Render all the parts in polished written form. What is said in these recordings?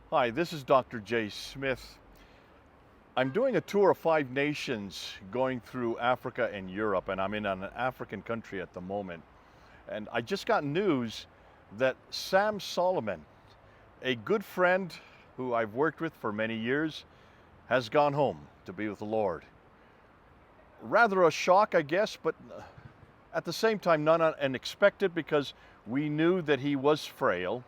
Hi, this is Dr. J. Smith. I'm doing a tour of 5 nations going through Africa and Europe, and I'm in an African country at the moment. And I just got news that Sam Solomon, a good friend who I've worked with for many years, has gone home to be with the Lord. Rather a shock, I guess, but at the same time, not unexpected because we knew that he was frail.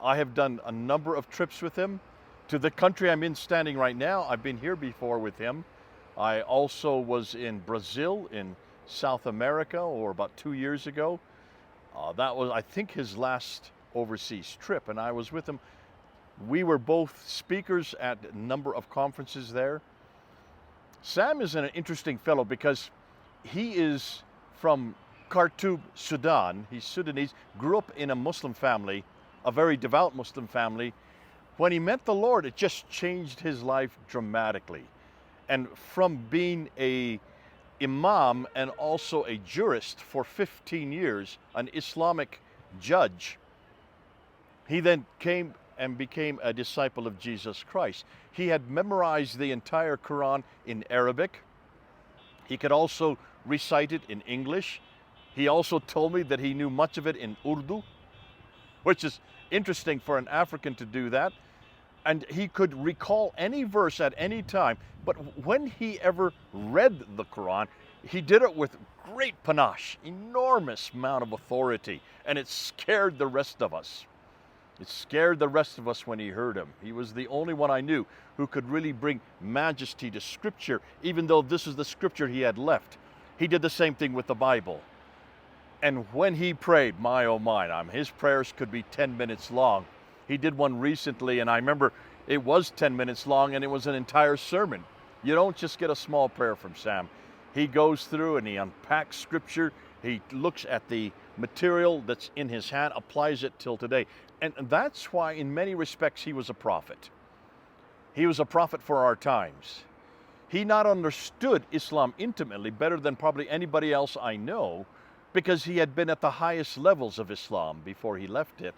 I have done a number of trips with him to the country I'm in standing right now. I've been here before with him. I also was in Brazil, in South America, or about 2 years ago. That was, I think, his last overseas trip, and I was with him. We were both speakers at a number of conferences there. Sam is an interesting fellow because he is from Khartoum, Sudan. He's Sudanese, grew up in a Muslim family, a very devout Muslim family. When he met the Lord, it just changed his life dramatically. And from being a imam and also a jurist for 15 years, an Islamic judge, he then came and became a disciple of Jesus Christ. He had memorized the entire Quran in Arabic. He could also recite it in English. He also told me that he knew much of it in Urdu, which is interesting for an African to do that. And he could recall any verse at any time. But when he ever read the Quran, he did it with great panache, enormous amount of authority, and it scared the rest of us. It scared the rest of us when he heard him. He was the only one I knew who could really bring majesty to Scripture, even though this is the Scripture he had left. He did the same thing with the Bible. And when he prayed, my oh my, his prayers could be 10 minutes long. He did one recently, and I remember it was 10 minutes long, and it was an entire sermon. You don't just get a small prayer from Sam. He goes through and he unpacks Scripture. He looks at the material that's in his hand, applies it till today. And that's why, in many respects, he was a prophet. He was a prophet for our times. He not understood Islam intimately, better than probably anybody else I know, because he had been at the highest levels of Islam before he left it.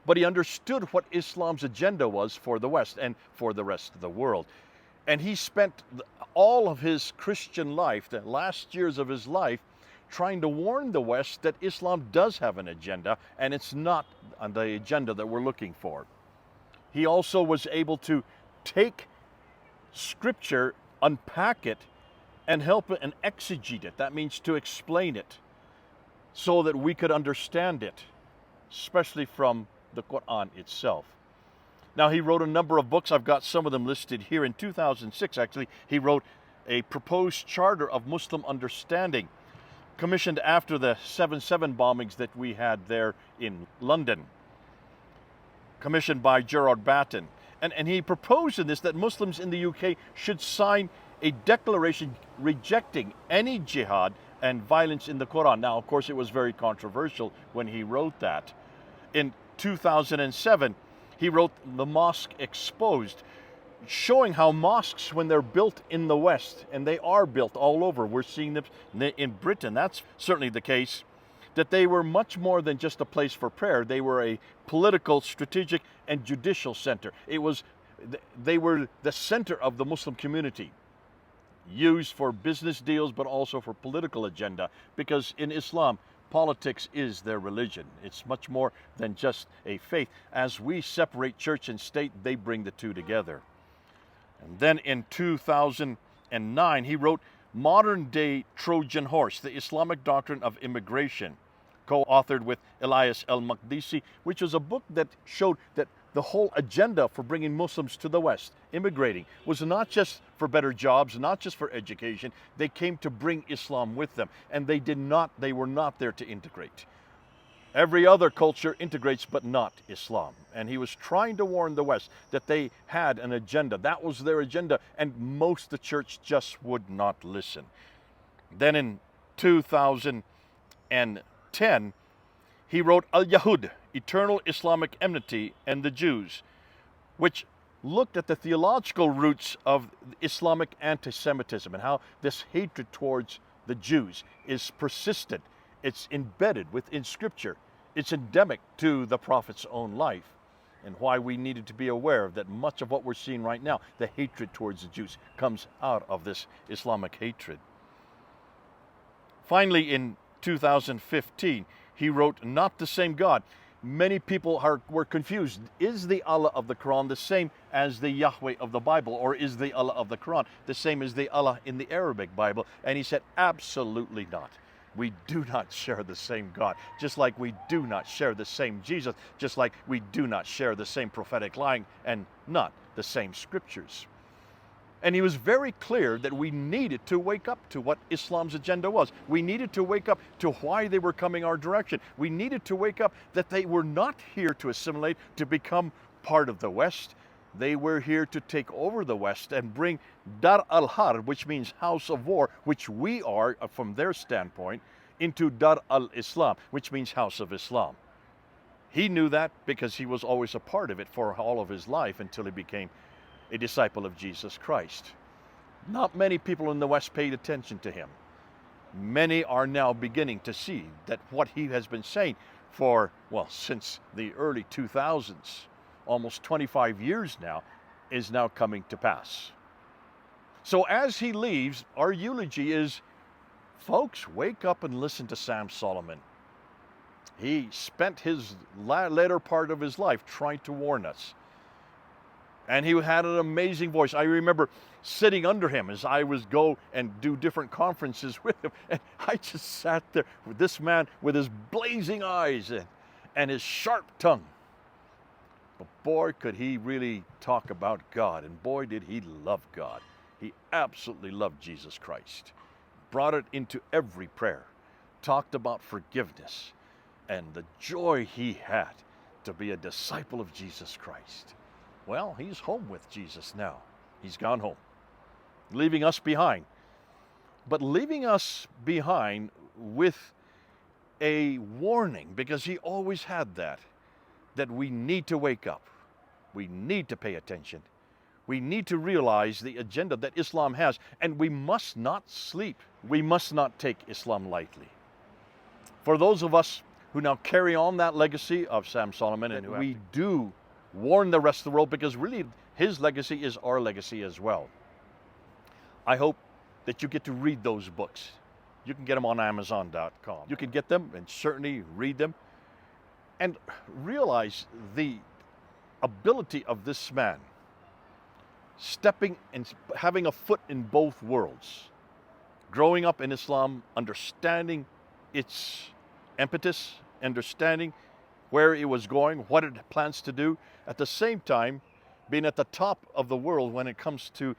But he understood what Islam's agenda was for the West and for the rest of the world. And he spent all of his Christian life, the last years of his life, trying to warn the West that Islam does have an agenda, and it's not the agenda that we're looking for. He also was able to take Scripture, unpack it, and help it and exegete it. That means to explain it so that we could understand it, especially from the Quran itself. Now, he wrote a number of books. I've got some of them listed here. In 2006, actually, he wrote a proposed charter of Muslim understanding, commissioned after the 7/7 bombings that we had there in London, commissioned by Gerard Batten. And he proposed in this that Muslims in the UK should sign a declaration rejecting any jihad and violence in the Quran. Now, of course, it was very controversial when he wrote that. In 2007, he wrote The Mosque Exposed, showing how mosques, when they're built in the West, and they are built all over, we're seeing them in Britain, that's certainly the case, that they were much more than just a place for prayer. They were a political, strategic, and judicial center. They were the center of the Muslim community, used for business deals, but also for political agenda, because in Islam, politics is their religion. It's much more than just a faith. As we separate church and state, they bring the two together. And then in 2009, he wrote Modern Day Trojan Horse, the Islamic Doctrine of Immigration, co-authored with Elias El-Makdisi, which was a book that showed that the whole agenda for bringing Muslims to the West, immigrating, was not just for better jobs, not just for education. They came to bring Islam with them, and they were not there to integrate. Every other culture integrates, but not Islam. And he was trying to warn the West that they had an agenda. That was their agenda, and most of the church just would not listen. Then in 2010, he wrote Al-Yahud, Eternal Islamic Enmity and the Jews, which looked at the theological roots of Islamic anti-Semitism and how this hatred towards the Jews is persistent. It's embedded within Scripture. It's endemic to the prophet's own life. and why we needed to be aware that much of what we're seeing right now, the hatred towards the Jews, comes out of this Islamic hatred. Finally, in 2015, he wrote, "Not the same God." Many people were confused. Is the Allah of the Quran the same as the Yahweh of the Bible? Or is the Allah of the Quran the same as the Allah in the Arabic Bible? And he said, absolutely not. We do not share the same God, just like we do not share the same Jesus, just like we do not share the same prophetic line and not the same scriptures. And he was very clear that we needed to wake up to what Islam's agenda was. We needed to wake up to why they were coming our direction. We needed to wake up that they were not here to assimilate, to become part of the West. They were here to take over the West and bring Dar al-Harb, which means house of war, which we are from their standpoint, into Dar al-Islam, which means house of Islam. He knew that because he was always a part of it for all of his life until he became a disciple of Jesus Christ. Not many people in the West paid attention to him. Many are now beginning to see that what he has been saying for, well, since the early 2000s, almost 25 years now, is now coming to pass. So as he leaves, our eulogy is, folks, wake up and listen to Sam Solomon. He spent his latter part of his life trying to warn us. And he had an amazing voice. I remember sitting under him as I was go and do different conferences with him. And I just sat there with this man with his blazing eyes and his sharp tongue. But boy, could he really talk about God. And boy, did he love God. He absolutely loved Jesus Christ. Brought it into every prayer. Talked about forgiveness and the joy he had to be a disciple of Jesus Christ. Well, he's home with Jesus now. He's gone home, leaving us behind. But leaving us behind with a warning, because he always had that we need to wake up. We need to pay attention. We need to realize the agenda that Islam has, and we must not sleep. We must not take Islam lightly. For those of us who now carry on that legacy of Sam Solomon, and we do warn the rest of the world, because really his legacy is our legacy as well. I hope that you get to read those books. You can get them on Amazon.com. You can get them and certainly read them and realize the ability of this man stepping and having a foot in both worlds, growing up in Islam, understanding its impetus, understanding where it was going, what it plans to do, at the same time being at the top of the world when it comes to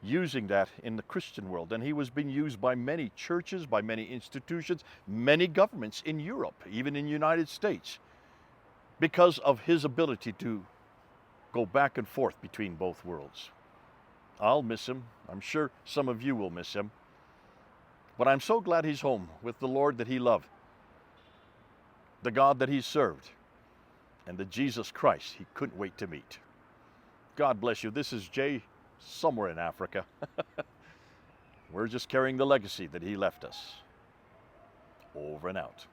using that in the Christian world. And he was being used by many churches, by many institutions, many governments in Europe, even in the United States, because of his ability to go back and forth between both worlds. I'll miss him. I'm sure some of you will miss him. But I'm so glad he's home with the Lord that he loved, the God that he served, and the Jesus Christ he couldn't wait to meet. God bless you. This is Jay, somewhere in Africa. We're just carrying the legacy that he left us. Over and out.